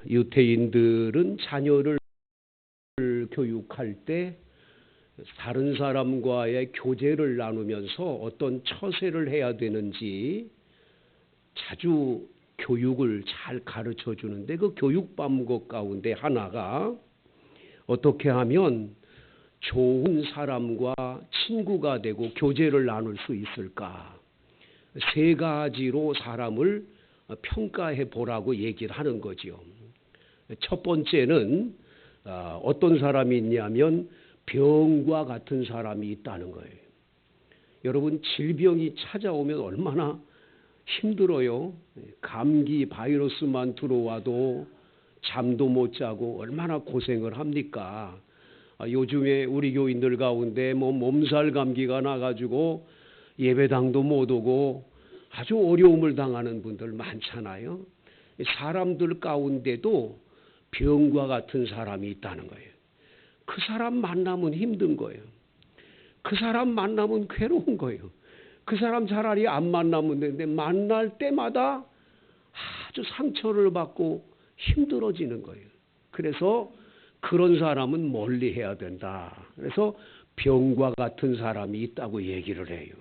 유태인들은 자녀를 교육할 때 다른 사람과의 교제를 나누면서 어떤 처세를 해야 되는지 자주 교육을 잘 가르쳐 주는데, 그 교육 방법 가운데 하나가 어떻게 하면 좋은 사람과 친구가 되고 교제를 나눌 수 있을까, 세 가지로 사람을 평가해 보라고 얘기를 하는 거죠. 첫 번째는 어떤 사람이 있냐면 병과 같은 사람이 있다는 거예요. 여러분, 질병이 찾아오면 얼마나 힘들어요. 감기 바이러스만 들어와도 잠도 못 자고 얼마나 고생을 합니까? 요즘에 우리 교인들 가운데 몸살 감기가 나가지고 예배당도 못 오고 아주 어려움을 당하는 분들 많잖아요. 사람들 가운데도 병과 같은 사람이 있다는 거예요. 그 사람 만나면 힘든 거예요. 그 사람 만나면 괴로운 거예요. 그 사람 차라리 안 만나면 되는데 만날 때마다 아주 상처를 받고 힘들어지는 거예요. 그래서 그런 사람은 멀리 해야 된다. 그래서 병과 같은 사람이 있다고 얘기를 해요.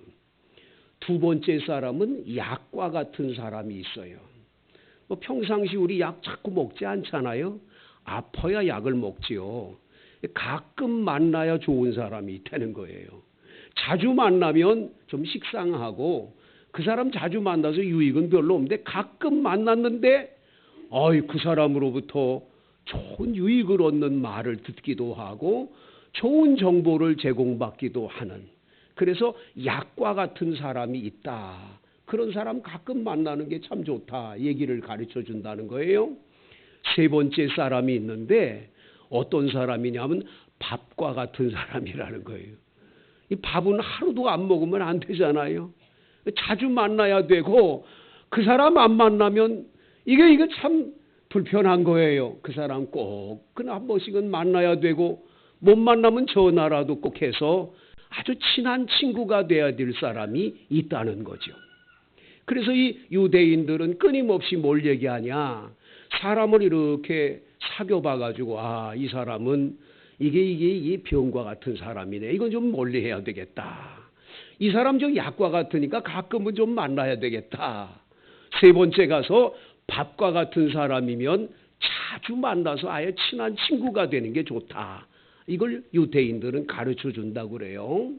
두 번째 사람은 약과 같은 사람이 있어요. 평상시 우리 약 자꾸 먹지 않잖아요. 아파야 약을 먹지요. 가끔 만나야 좋은 사람이 되는 거예요. 자주 만나면 좀 식상하고 그 사람 자주 만나서 유익은 별로 없는데, 가끔 만났는데 그 사람으로부터 좋은 유익을 얻는 말을 듣기도 하고 좋은 정보를 제공받기도 하는, 그래서 약과 같은 사람이 있다. 그런 사람 가끔 만나는 게 참 좋다 얘기를 가르쳐 준다는 거예요. 세 번째 사람이 있는데 어떤 사람이냐면 밥과 같은 사람이라는 거예요. 이 밥은 하루도 안 먹으면 안 되잖아요. 자주 만나야 되고 그 사람 안 만나면 이게 참 불편한 거예요. 그 사람 꼭 그냥 한 번씩은 만나야 되고, 못 만나면 전화라도 꼭 해서 아주 친한 친구가 돼야 될 사람이 있다는 거죠. 그래서 이 유대인들은 끊임없이 뭘 얘기하냐, 사람을 이렇게 사귀어봐가지고 이 사람은 이게 병과 같은 사람이네, 이건 좀 멀리 해야 되겠다. 이 사람 좀 약과 같으니까 가끔은 좀 만나야 되겠다. 세 번째 가서 밥과 같은 사람이면 자주 만나서 아예 친한 친구가 되는 게 좋다. 이걸 유대인들은 가르쳐 준다고 그래요.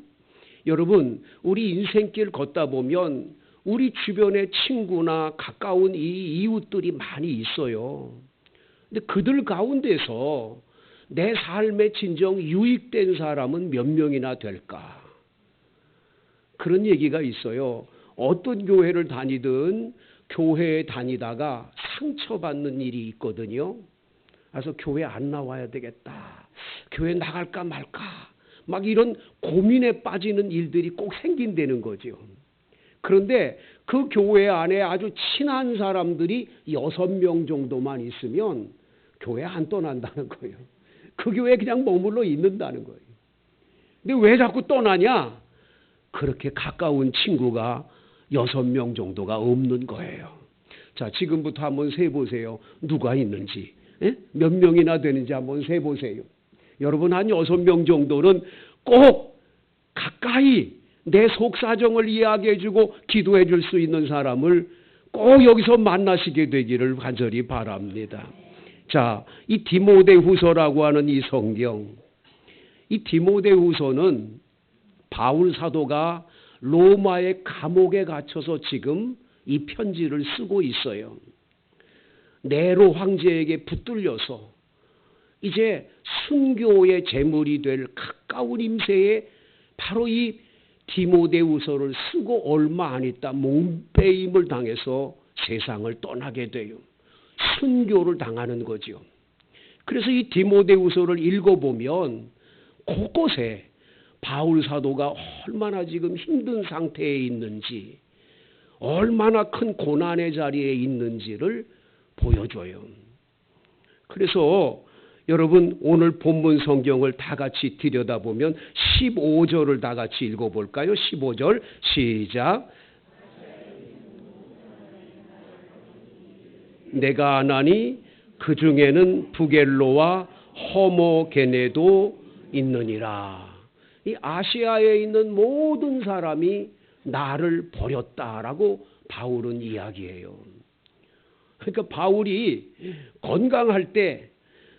여러분, 우리 인생길 걷다 보면 우리 주변에 친구나 가까운 이 이웃들이 많이 있어요. 근데 그들 가운데서 내 삶에 진정 유익된 사람은 몇 명이나 될까? 그런 얘기가 있어요. 어떤 교회를 다니든 교회에 다니다가 상처받는 일이 있거든요. 그래서 교회 안 나와야 되겠다, 교회 나갈까 말까, 막 이런 고민에 빠지는 일들이 꼭 생긴다는 거죠. 그런데 그 교회 안에 아주 친한 사람들이 6명 정도만 있으면 교회 안 떠난다는 거예요. 그 교회에 그냥 머물러 있는다는 거예요. 근데 왜 자꾸 떠나냐? 그렇게 가까운 친구가 6명 정도가 없는 거예요. 자, 지금부터 한번 세보세요. 누가 있는지, 몇 명이나 되는지 한번 세보세요. 여러분, 한 6명 정도는 꼭 가까이 내 속사정을 이야기해주고 기도해줄 수 있는 사람을 꼭 여기서 만나시게 되기를 간절히 바랍니다. 자, 이 디모데후서라고 하는 이 성경, 이 디모데후서는 바울 사도가 로마의 감옥에 갇혀서 지금 이 편지를 쓰고 있어요. 네로 황제에게 붙들려서 이제 순교의 제물이 될 가까운 임세에 바로 이 디모데후서를 쓰고 얼마 안 있다 몸빼임을 당해서 세상을 떠나게 돼요. 순교를 당하는 거죠. 그래서 이 디모데후서를 읽어보면 곳곳에 바울 사도가 얼마나 지금 힘든 상태에 있는지, 얼마나 큰 고난의 자리에 있는지를 보여줘요. 그래서 여러분, 오늘 본문 성경을 다 같이 들여다보면 15절을 다 같이 읽어볼까요? 15절 시작. 내가 아나니 그 중에는 부겔로와 허모게네도 있느니라. 이 아시아에 있는 모든 사람이 나를 버렸다라고 바울은 이야기해요. 그러니까 바울이 건강할 때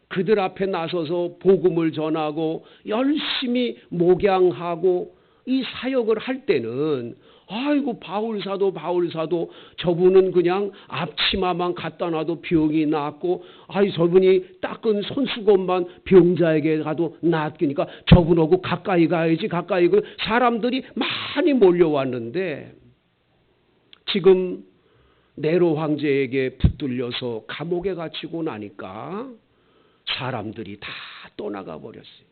그들 앞에 나서서 복음을 전하고 열심히 목양하고 이 사역을 할 때는 아이고 바울 사도 저분은 그냥 앞치마만 갖다 놔도 병이 낫고 아이 저분이 닦은 손수건만 병자에게 가도 낫으니까 저분하고 가까이 가야지 사람들이 많이 몰려왔는데 지금 네로 황제에게 붙들려서 감옥에 갇히고 나니까 사람들이 다 떠나가 버렸어요.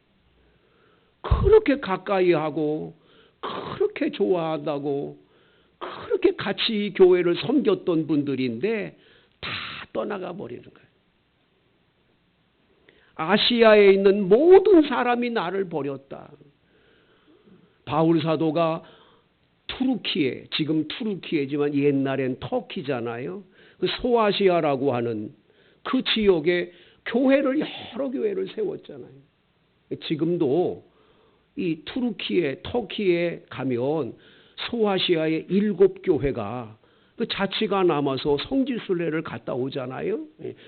그렇게 가까이 하고 그렇게 좋아한다고 그렇게 같이 교회를 섬겼던 분들인데 다 떠나가 버리는 거예요. 아시아에 있는 모든 사람이 나를 버렸다. 바울 사도가 투르키에, 지금 투르키에지만 옛날엔 터키잖아요. 그 소아시아라고 하는 그 지역에 교회를 여러 교회를 세웠잖아요. 지금도 이 투르키에, 터키에 가면 소아시아의 7교회가 그 자취가 남아서 성지순례를 갔다 오잖아요.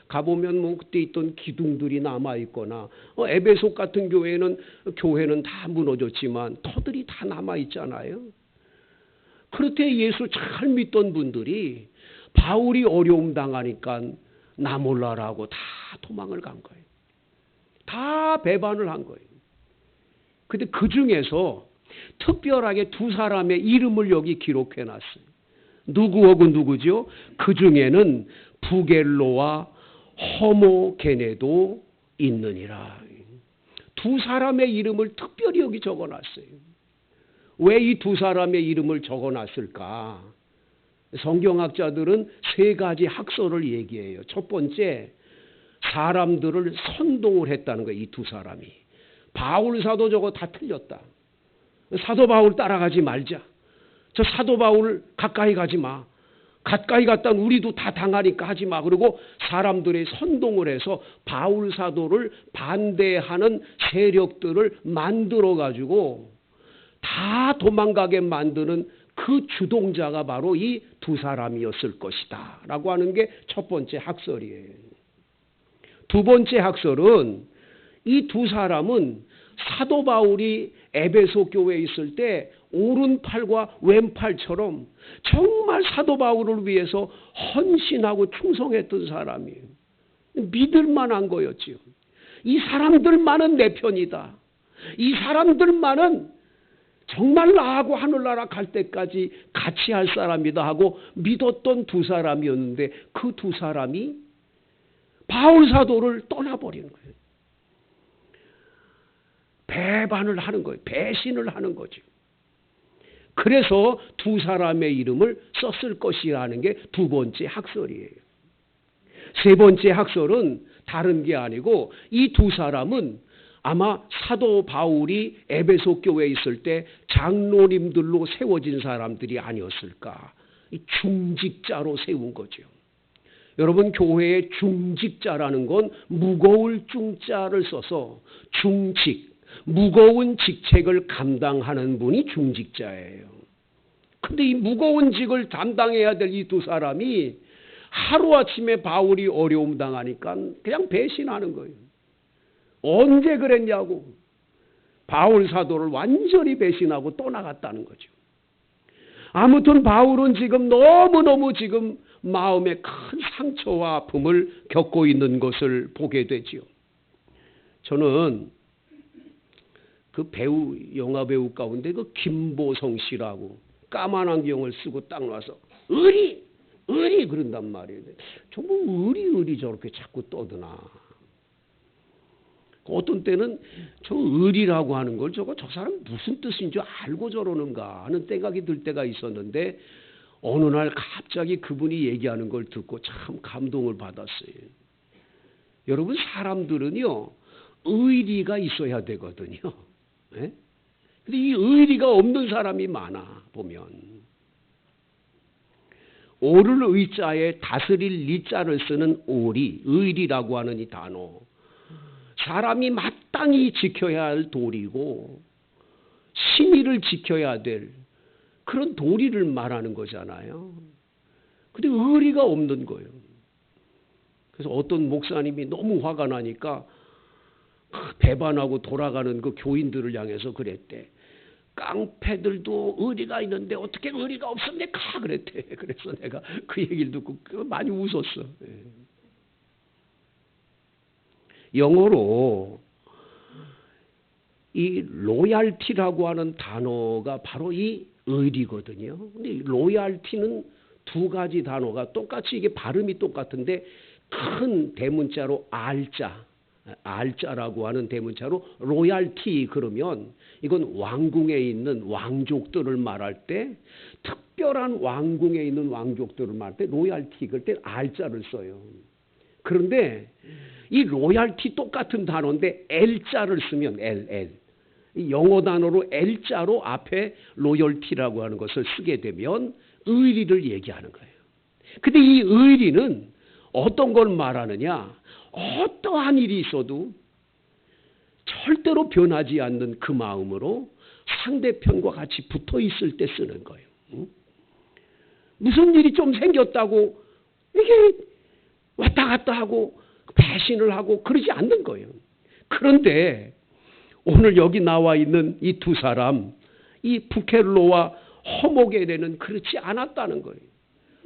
가보면 뭐 그때 있던 기둥들이 남아 있거나 에베소 같은 교회는 다 무너졌지만 터들이 다 남아 있잖아요. 그렇게 예수 잘 믿던 분들이 바울이 어려움 당하니까 나 몰라라고 다 도망을 간 거예요. 다 배반을 한 거예요. 근데 그 중에서 특별하게 두 사람의 이름을 여기 기록해 놨어요. 누구하고 누구죠? 그 중에는 부겔로와 허모게네도 있느니라. 두 사람의 이름을 특별히 여기 적어 놨어요. 왜 이 두 사람의 이름을 적어 놨을까? 성경학자들은 세 가지 학설을 얘기해요. 첫 번째, 사람들을 선동을 했다는 거예요. 이 두 사람이. 바울 사도 저거 다 틀렸다. 사도 바울 따라가지 말자. 저 사도 바울 가까이 가지 마. 가까이 갔다 우리도 다 당하니까 하지 마. 그리고 사람들의 선동을 해서 바울 사도를 반대하는 세력들을 만들어 가지고 다 도망가게 만드는 그 주동자가 바로 이 두 사람이었을 것이다 라고 하는 게 첫 번째 학설이에요. 두 번째 학설은 이 두 사람은 사도 바울이 에베소 교회에 있을 때 오른팔과 왼팔처럼 정말 사도 바울을 위해서 헌신하고 충성했던 사람이에요. 믿을 만한 거였지요. 이 사람들만은 내 편이다. 이 사람들만은 정말 나하고 하늘나라 갈 때까지 같이 할 사람이다 하고 믿었던 두 사람이었는데 그 두 사람이 바울 사도를 떠나버리는 거예요. 배반을 하는 거예요. 배신을 하는 거죠. 그래서 두 사람의 이름을 썼을 것이라는 게 두 번째 학설이에요. 세 번째 학설은 다른 게 아니고 이 두 사람은 아마 사도 바울이 에베소 교회에 있을 때 장로님들로 세워진 사람들이 아니었을까. 중직자로 세운 거죠. 여러분, 교회의 중직자라는 건 무거울 중자를 써서 중직, 무거운 직책을 감당하는 분이 중직자예요. 근데 이 무거운 직을 담당해야 될 이 두 사람이 하루아침에 바울이 어려움 당하니까 그냥 배신하는 거예요. 언제 그랬냐고. 바울 사도를 완전히 배신하고 떠나갔다는 거죠. 아무튼 바울은 지금 너무너무 지금 마음에 큰 상처와 아픔을 겪고 있는 것을 보게 되지요. 저는 그 배우, 영화 배우 가운데 그 김보성 씨라고 까만 안경을 쓰고 딱 나와서 의리 그런단 말이에요. 정말 의리 저렇게 자꾸 떠드나. 어떤 때는 저 의리라고 하는 걸 저 사람 무슨 뜻인 줄 알고 저러는가 하는 생각이 들 때가 있었는데 어느 날 갑자기 그분이 얘기하는 걸 듣고 참 감동을 받았어요. 여러분, 사람들은요 의리가 있어야 되거든요. 네? 근데 이 의리가 없는 사람이 많아 보면. 오를 의자에 다스릴 리자를 쓰는 오리, 의리라고 하는 이 단어. 사람이 마땅히 지켜야 할 도리고 신의를 지켜야 될 그런 도리를 말하는 거잖아요. 근데 의리가 없는 거예요. 그래서 어떤 목사님이 너무 화가 나니까 배반하고 돌아가는 그 교인들을 향해서 그랬대. 깡패들도 의리가 있는데 어떻게 의리가 없습니까? 그랬대. 그래서 내가 그 얘기를 듣고 많이 웃었어. 영어로 이 로얄티라고 하는 단어가 바로 이 의리거든요. 근데 이 로얄티는 두 가지 단어가 똑같이 이게 발음이 똑같은데 큰 대문자로 R자라고 하는 대문자로 로얄티 그러면 이건 왕궁에 있는 왕족들을 말할 때 특별한 왕궁에 있는 왕족들을 말할 때 로얄티 그럴 때 R자를 써요. 그런데 이 로얄티 똑같은 단어인데 L자를 쓰면 L. 영어 단어로 L자로 앞에 로열티라고 하는 것을 쓰게 되면 의리를 얘기하는 거예요. 근데 이 의리는 어떤 걸 말하느냐? 어떠한 일이 있어도 절대로 변하지 않는 그 마음으로 상대편과 같이 붙어 있을 때 쓰는 거예요. 무슨 일이 좀 생겼다고 이게 왔다 갔다 하고 배신을 하고 그러지 않는 거예요. 그런데 오늘 여기 나와 있는 이 두 사람, 이 부켈로와 허목에는 그렇지 않았다는 거예요.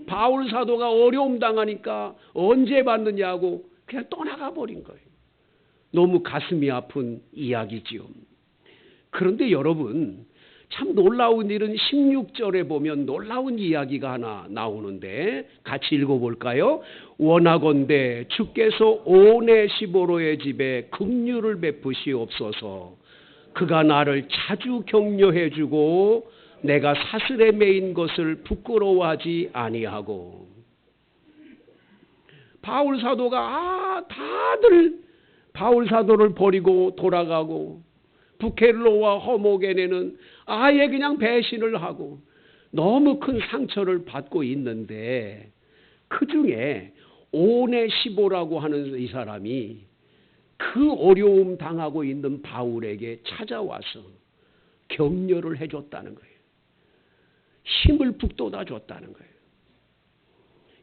바울 사도가 어려움 당하니까 언제 받느냐고 그냥 떠나가 버린 거예요. 너무 가슴이 아픈 이야기지요. 그런데 여러분, 참 놀라운 일은 16절에 보면 놀라운 이야기가 하나 나오는데 같이 읽어볼까요? 원하건대 주께서 오네시보로의 집에 긍휼을 베푸시옵소서. 그가 나를 자주 격려해 주고 내가 사슬에 매인 것을 부끄러워하지 아니하고. 바울 사도가 다들 바울 사도를 버리고 돌아가고 부켈로와 허목에는 아예 그냥 배신을 하고 너무 큰 상처를 받고 있는데 그 중에 오네시보라고 하는 이 사람이 그 어려움 당하고 있는 바울에게 찾아와서 격려를 해줬다는 거예요. 힘을 북돋아 줬다는 거예요.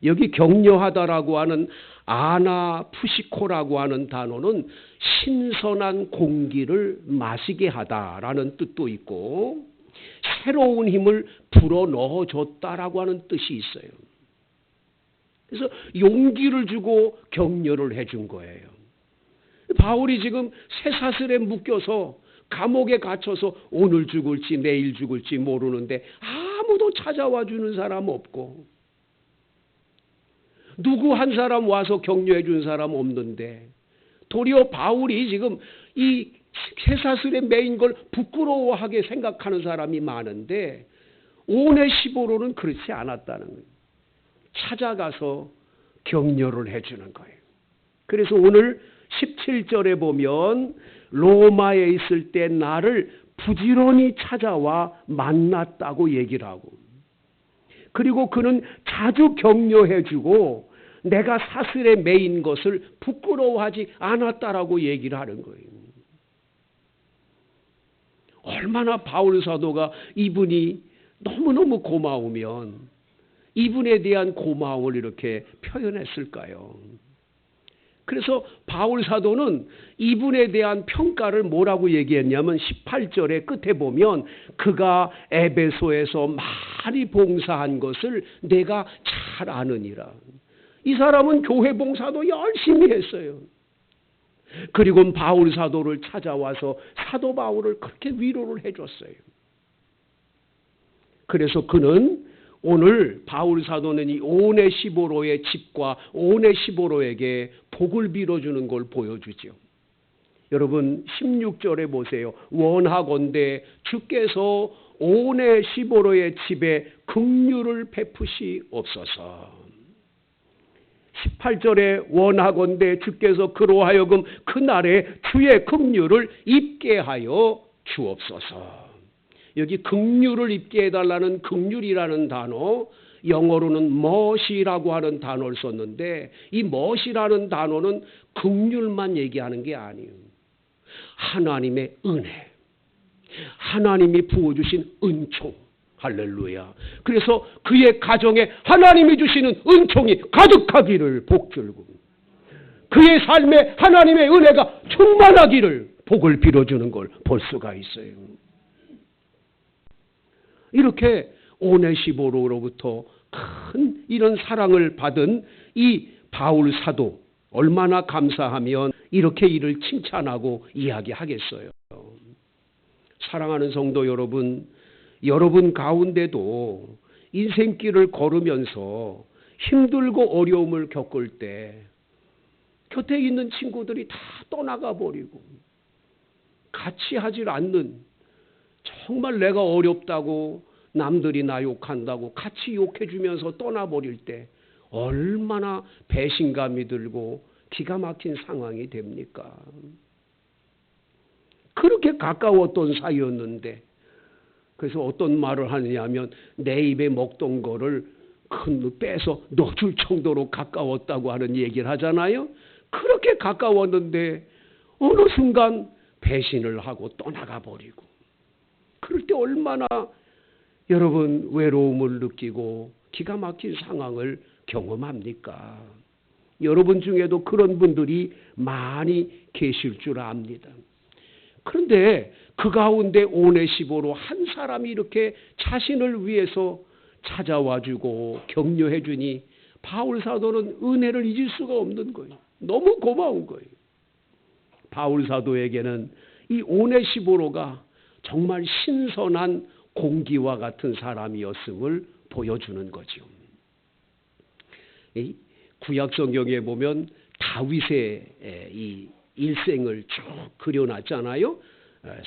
여기 격려하다라고 하는 아나푸시코라고 하는 단어는 신선한 공기를 마시게 하다라는 뜻도 있고 새로운 힘을 불어넣어 줬다라고 하는 뜻이 있어요. 그래서 용기를 주고 격려를 해준 거예요. 바울이 지금 쇠사슬에 묶여서 감옥에 갇혀서 오늘 죽을지 내일 죽을지 모르는데 아무도 찾아와 주는 사람 없고 누구 한 사람 와서 격려해 준 사람 없는데 도리어 바울이 지금 이 쇠사슬에 매인 걸 부끄러워하게 생각하는 사람이 많은데 오네시보로는 그렇지 않았다는 거예요. 찾아가서 격려를 해주는 거예요. 그래서 오늘 17절에 보면 로마에 있을 때 나를 부지런히 찾아와 만났다고 얘기를 하고 그리고 그는 자주 격려해주고 내가 사슬에 매인 것을 부끄러워하지 않았다라고 얘기를 하는 거예요. 얼마나 바울 사도가 이분이 너무너무 고마우면 이분에 대한 고마움을 이렇게 표현했을까요? 그래서 바울 사도는 이분에 대한 평가를 뭐라고 얘기했냐면 18절의 끝에 보면 그가 에베소에서 많이 봉사한 것을 내가 잘 아느니라. 이 사람은 교회 봉사도 열심히 했어요. 그리고 바울 사도를 찾아와서 사도 바울을 그렇게 위로를 해줬어요. 그래서 그는 오늘 바울 사도는 이 오네시보로의 집과 오네시보로에게 복을 빌어주는 걸 보여주죠. 여러분 16절에 보세요. 원하건대 주께서 오네시보로의 집에 긍휼을 베푸시옵소서. 18절에 원하건대 주께서 그로 하여금 그날에 주의 긍휼을 입게 하여 주옵소서. 여기 긍휼을 입게 해달라는 긍휼이라는 단어, 영어로는 멋이라고 하는 단어를 썼는데 이 멋이라는 단어는 긍휼만 얘기하는 게 아니에요. 하나님의 은혜, 하나님이 부어주신 은총, 할렐루야. 그래서 그의 가정에 하나님이 주시는 은총이 가득하기를 복줄고 그의 삶에 하나님의 은혜가 충만하기를 복을 빌어주는 걸 볼 수가 있어요. 이렇게 오네시모로로부터 큰 이런 사랑을 받은 이 바울 사도 얼마나 감사하면 이렇게 이를 칭찬하고 이야기하겠어요. 사랑하는 성도 여러분, 여러분 가운데도 인생길을 걸으면서 힘들고 어려움을 겪을 때 곁에 있는 친구들이 다 떠나가 버리고 같이 하질 않는, 정말 내가 어렵다고 남들이 나 욕한다고 같이 욕해주면서 떠나버릴 때 얼마나 배신감이 들고 기가 막힌 상황이 됩니까? 그렇게 가까웠던 사이였는데, 그래서 어떤 말을 하느냐면 내 입에 먹던 거를 큰 빼서 넣어줄 정도로 가까웠다고 하는 얘기를 하잖아요. 그렇게 가까웠는데 어느 순간 배신을 하고 떠나가 버리고, 그럴 때 얼마나 여러분 외로움을 느끼고 기가 막힌 상황을 경험합니까? 여러분 중에도 그런 분들이 많이 계실 줄 압니다. 그런데 그 가운데 오네시모로 한 사람이 이렇게 자신을 위해서 찾아와주고 격려해주니 바울 사도는 은혜를 잊을 수가 없는 거예요. 너무 고마운 거예요. 바울 사도에게는 이 오네시모로가 정말 신선한 공기와 같은 사람이었음을 보여주는 거죠. 이 구약 성경에 보면 다윗의 이 일생을 쭉 그려놨잖아요.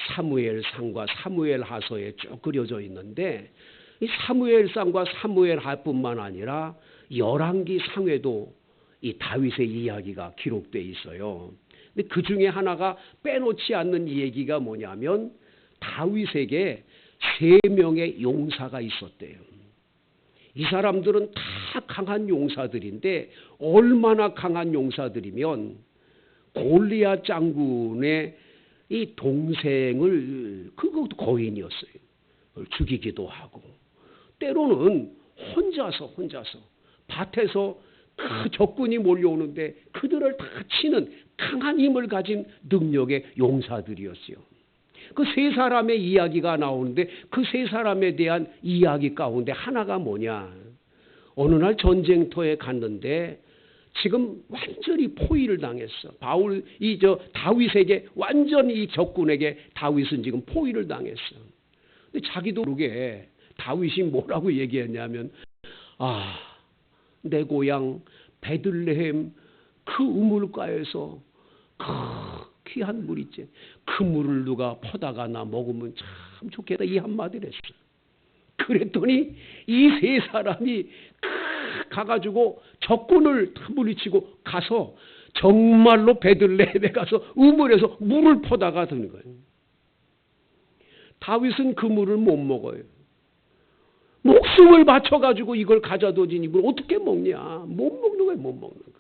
사무엘상과 사무엘하서에 쭉 그려져 있는데, 이 사무엘상과 사무엘하뿐만 아니라 열왕기상에도 이 다윗의 이야기가 기록되어 있어요. 근데 그 중에 하나가 빼놓지 않는 이 얘기가 뭐냐면 다윗에게 3명의 용사가 있었대요. 이 사람들은 다 강한 용사들인데, 얼마나 강한 용사들이면 골리앗 장군의 이 동생을, 그것도 거인이었어요. 죽이기도 하고, 때로는 혼자서 밭에서 그 적군이 몰려오는데 그들을 다 치는 강한 힘을 가진 능력의 용사들이었어요. 그 3사람의 이야기가 나오는데 그 3사람에 대한 이야기 가운데 하나가 뭐냐? 어느 날 전쟁터에 갔는데 지금 완전히 포위를 당했어. 다윗에게 완전히 이 적군에게 다윗은 지금 포위를 당했어. 근데 자기도 모르게 다윗이 뭐라고 얘기했냐면, 내 고향 베들레헴 그 우물가에서 그 귀한 물 있지, 그 물을 누가 퍼다가 나 먹으면 참 좋겠다, 이 한마디를 했어. 그랬더니 이 3사람이 가가지고 적군을 다 물리치고 가서 정말로 베들레헴에 가서 우물에서 물을 퍼다가 드는 거예요. 다윗은 그 물을 못 먹어요. 목숨을 바쳐가지고 이걸 가져다진 이걸 어떻게 먹냐? 못 먹는 거예요, 못 먹는 거.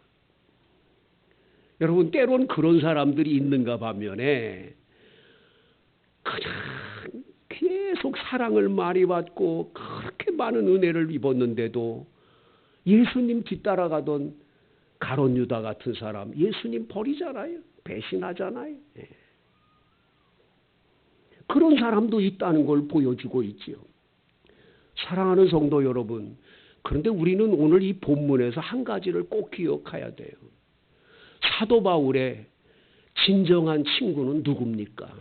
여러분, 때론 그런 사람들이 있는가 반면에 그냥 계속 사랑을 많이 받고 그렇게 많은 은혜를 입었는데도 예수님 뒤따라가던 가룟 유다 같은 사람, 예수님 버리잖아요. 배신하잖아요. 그런 사람도 있다는 걸 보여주고 있지요. 사랑하는 성도 여러분, 그런데 우리는 오늘 이 본문에서 한 가지를 꼭 기억해야 돼요. 사도 바울의 진정한 친구는 누굽니까?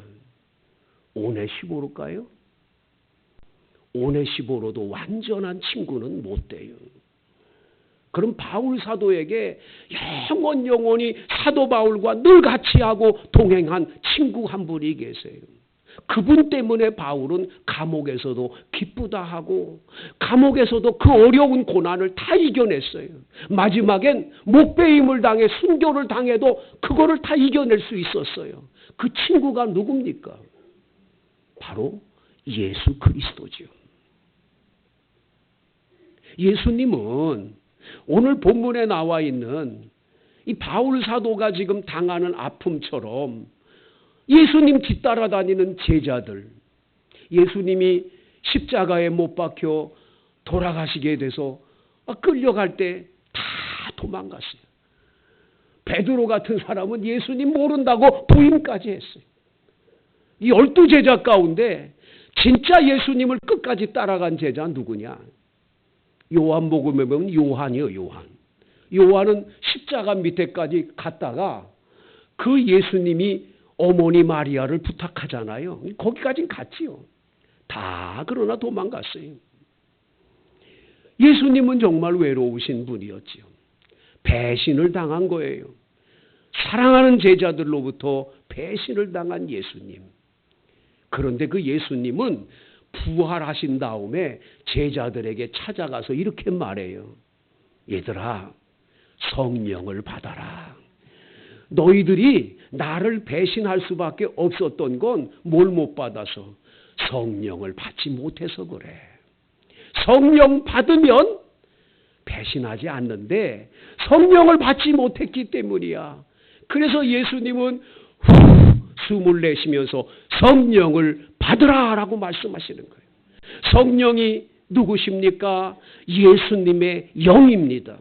오네시모로일까요? 오네시모로도 완전한 친구는 못 돼요. 그럼 바울 사도에게 영원히 사도 바울과 늘 같이 하고 동행한 친구 한 분이 계세요. 그분 때문에 바울은 감옥에서도 기쁘다 하고 감옥에서도 그 어려운 고난을 다 이겨냈어요. 마지막엔 목배임을 당해 순교를 당해도 그거를 다 이겨낼 수 있었어요. 그 친구가 누굽니까? 바로 예수 그리스도죠. 예수님은 오늘 본문에 나와 있는 이 바울 사도가 지금 당하는 아픔처럼 예수님 뒤따라다니는 제자들, 예수님이 십자가에 못 박혀 돌아가시게 돼서 끌려갈 때 다 도망갔어요. 베드로 같은 사람은 예수님 모른다고 부인까지 했어요. 이 12제자 가운데 진짜 예수님을 끝까지 따라간 제자 누구냐? 요한복음에 보면 요한이요, 요한. 요한은 십자가 밑에까지 갔다가 그 예수님이 어머니 마리아를 부탁하잖아요. 거기까진 갔지요. 다 그러나 도망갔어요. 예수님은 정말 외로우신 분이었지요. 배신을 당한 거예요. 사랑하는 제자들로부터 배신을 당한 예수님. 그런데 그 예수님은 부활하신 다음에 제자들에게 찾아가서 이렇게 말해요. 얘들아, 성령을 받아라. 너희들이 나를 배신할 수밖에 없었던 건 뭘 못 받아서? 성령을 받지 못해서 그래. 성령 받으면 배신하지 않는데 성령을 받지 못했기 때문이야. 그래서 예수님은 숨을 내쉬면서 성령을 받으라라고 말씀하시는 거예요. 성령이 누구십니까? 예수님의 영입니다.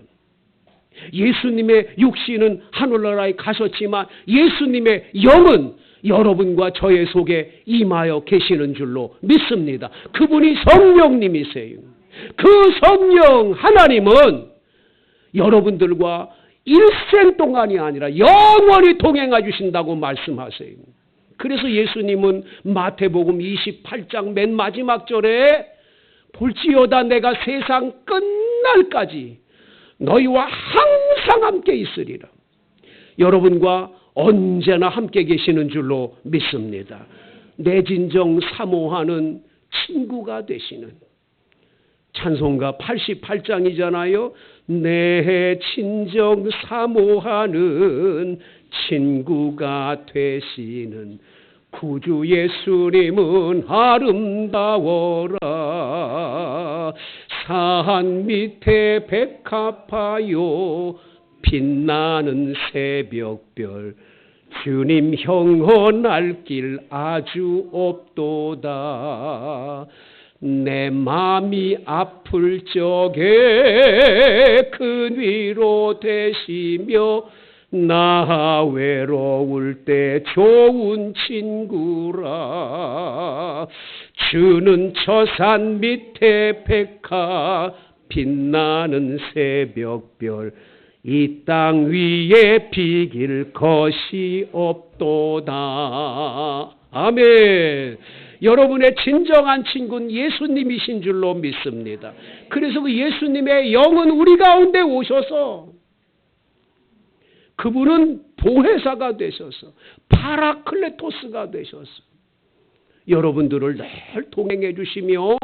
예수님의 육신은 하늘나라에 가셨지만 예수님의 영은 여러분과 저의 속에 임하여 계시는 줄로 믿습니다. 그분이 성령님이세요. 그 성령 하나님은 여러분들과 일생 동안이 아니라 영원히 동행해 주신다고 말씀하세요. 그래서 예수님은 마태복음 28장 맨 마지막 절에 볼지어다 내가 세상 끝날까지 너희와 항상 함께 있으리라. 여러분과 언제나 함께 계시는 줄로 믿습니다. 내 진정 사모하는 친구가 되시는 찬송가 88장이잖아요. 내 친정 사모하는 친구가 되시는 구주 예수님은 아름다워라. 산 밑에 백합화요 빛나는 새벽별 주님 형언할 길 아주 없도다. 내 마음이 아플 적에 큰 위로 되시며 나 외로울 때 좋은 친구라. 주는 저 산 밑에 백합 빛나는 새벽별 이 땅 위에 비길 것이 없도다. 아멘. 여러분의 진정한 친구는 예수님이신 줄로 믿습니다. 그래서 그 예수님의 영은 우리 가운데 오셔서 그분은 보혜사가 되셔서 파라클레토스가 되셔서 여러분들을 늘 동행해 주시며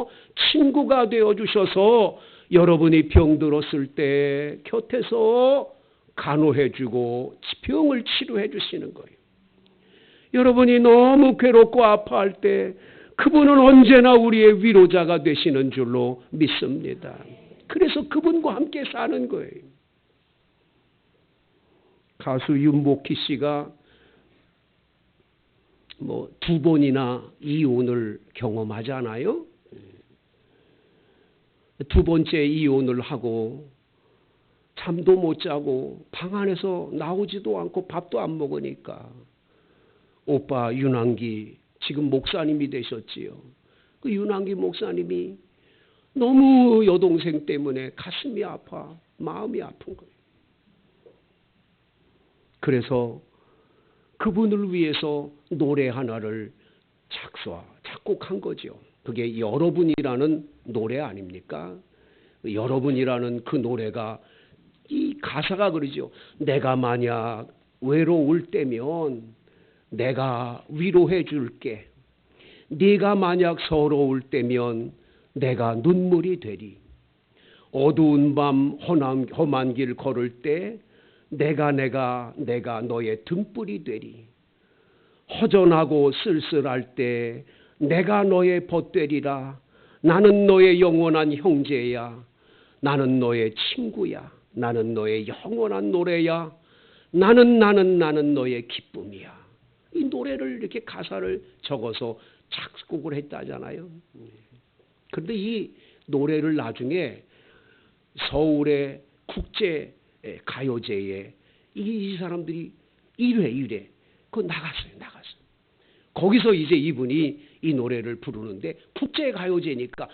친구가 되어 주셔서 여러분이 병들었을 때 곁에서 간호해 주고 병을 치료해 주시는 거예요. 여러분이 너무 괴롭고 아파할 때 그분은 언제나 우리의 위로자가 되시는 줄로 믿습니다. 그래서 그분과 함께 사는 거예요. 가수 윤복희 씨가 2번이나 이혼을 경험하잖아요. 2번째 이혼을 하고 잠도 못 자고 방 안에서 나오지도 않고 밥도 안 먹으니까 오빠 윤한기 지금 목사님이 되셨지요. 그 윤한기 목사님이 너무 여동생 때문에 가슴이 아파 마음이 아픈 거예요. 그래서 그분을 위해서 노래 하나를 작곡한 거죠. 그게 여러분이라는 노래 아닙니까? 여러분이라는 그 노래가 이 가사가 그러죠. 내가 만약 외로울 때면 내가 위로해 줄게. 네가 만약 서러울 때면 내가 눈물이 되리. 어두운 밤 험한 길 걸을 때 내가 너의 등불이 되리. 허전하고 쓸쓸할 때 내가 너의 벗되리라. 나는 너의 영원한 형제야. 나는 너의 친구야. 나는 너의 영원한 노래야. 나는 너의 기쁨이야. 이 노래를 이렇게 가사를 적어서 작곡을 했다잖아요. 그런데 이 노래를 나중에 서울의 국제 가요제에 이 사람들이 1회 그거 나갔어요. 거기서 이제 이분이 이 노래를 부르는데 국제 가요제니까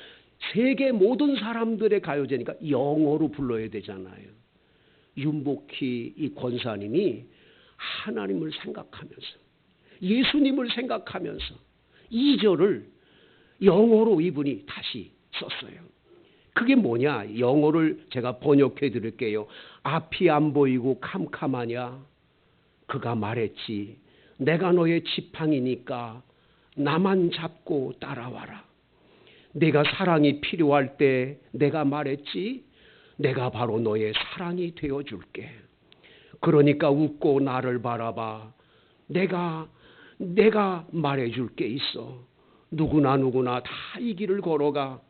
세계 모든 사람들의 가요제니까 영어로 불러야 되잖아요. 윤복희 이 권사님이 하나님을 생각하면서 예수님을 생각하면서 2절을 영어로 이분이 다시 썼어요. 그게 뭐냐? 영어를 제가 번역해 드릴게요. 앞이 안 보이고 캄캄하냐? 그가 말했지. 내가 너의 지팡이니까 나만 잡고 따라와라. 내가 사랑이 필요할 때 내가 말했지. 내가 바로 너의 사랑이 되어줄게. 그러니까 웃고 나를 바라봐. 내가 말해줄 게 있어. 누구나 다 이 길을 걸어가.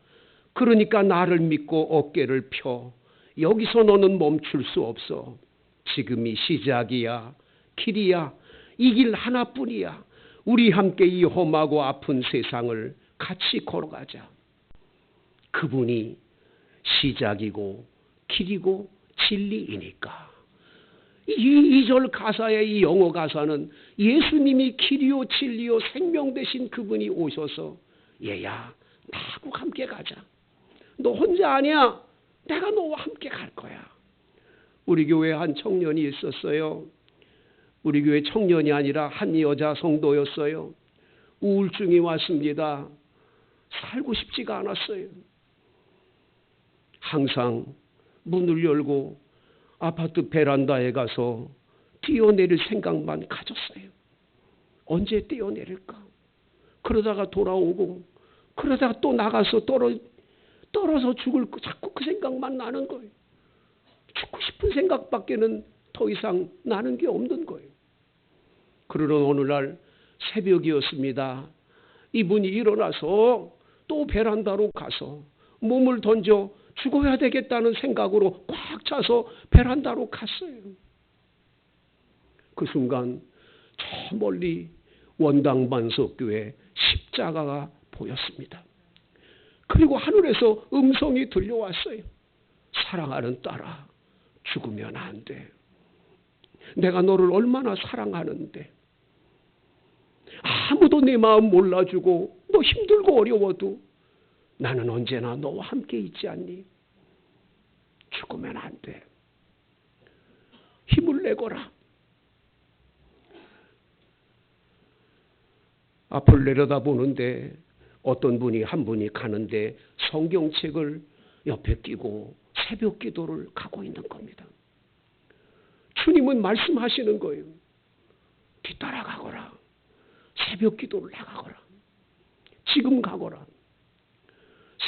그러니까 나를 믿고 어깨를 펴. 여기서 너는 멈출 수 없어. 지금이 시작이야. 길이야. 이 길 하나뿐이야. 우리 함께 이 험하고 아픈 세상을 같이 걸어가자. 그분이 시작이고 길이고 진리이니까. 이 2절 가사의 이 영어 가사는 예수님이 길이요 진리요 생명 되신 그분이 오셔서 얘야 나하고 함께 가자. 너 혼자 아니야. 내가 너와 함께 갈 거야. 우리 교회에 한 청년이 있었어요. 우리 교회 청년이 아니라 한 여자 성도였어요. 우울증이 왔습니다. 살고 싶지가 않았어요. 항상 문을 열고 아파트 베란다에 가서 뛰어내릴 생각만 가졌어요. 언제 뛰어내릴까? 그러다가 돌아오고 그러다가 또 나가서 떨어서 죽을 자꾸 그 생각만 나는 거예요. 죽고 싶은 생각밖에는 더 이상 나는 게 없는 거예요. 그러던 어느 날 새벽이었습니다. 이분이 일어나서 또 베란다로 가서 몸을 던져 죽어야 되겠다는 생각으로 꽉 차서 베란다로 갔어요. 그 순간 저 멀리 원당반석교회 십자가가 보였습니다. 그리고 하늘에서 음성이 들려왔어요. 사랑하는 딸아, 죽으면 안 돼. 내가 너를 얼마나 사랑하는데. 아무도 내 마음 몰라주고 너 힘들고 어려워도 나는 언제나 너와 함께 있지 않니? 죽으면 안 돼. 힘을 내거라. 앞을 내려다보는데 어떤 분이 한 분이 가는데 성경책을 옆에 끼고 새벽 기도를 가고 있는 겁니다. 주님은 말씀하시는 거예요. 뒤따라 가거라. 새벽 기도를 나가거라. 지금 가거라.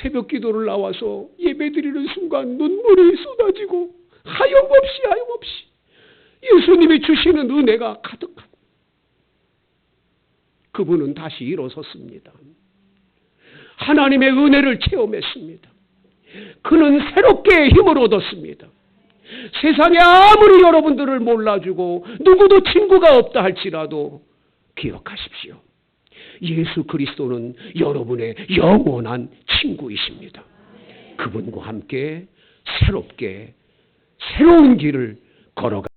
새벽 기도를 나와서 예배드리는 순간 눈물이 쏟아지고 하염없이 예수님이 주시는 은혜가 가득한 그분은 다시 일어섰습니다. 하나님의 은혜를 체험했습니다. 그는 새롭게 힘을 얻었습니다. 세상에 아무리 여러분들을 몰라주고 누구도 친구가 없다 할지라도 기억하십시오. 예수 그리스도는 여러분의 영원한 친구이십니다. 그분과 함께 새롭게 새로운 길을 걸어가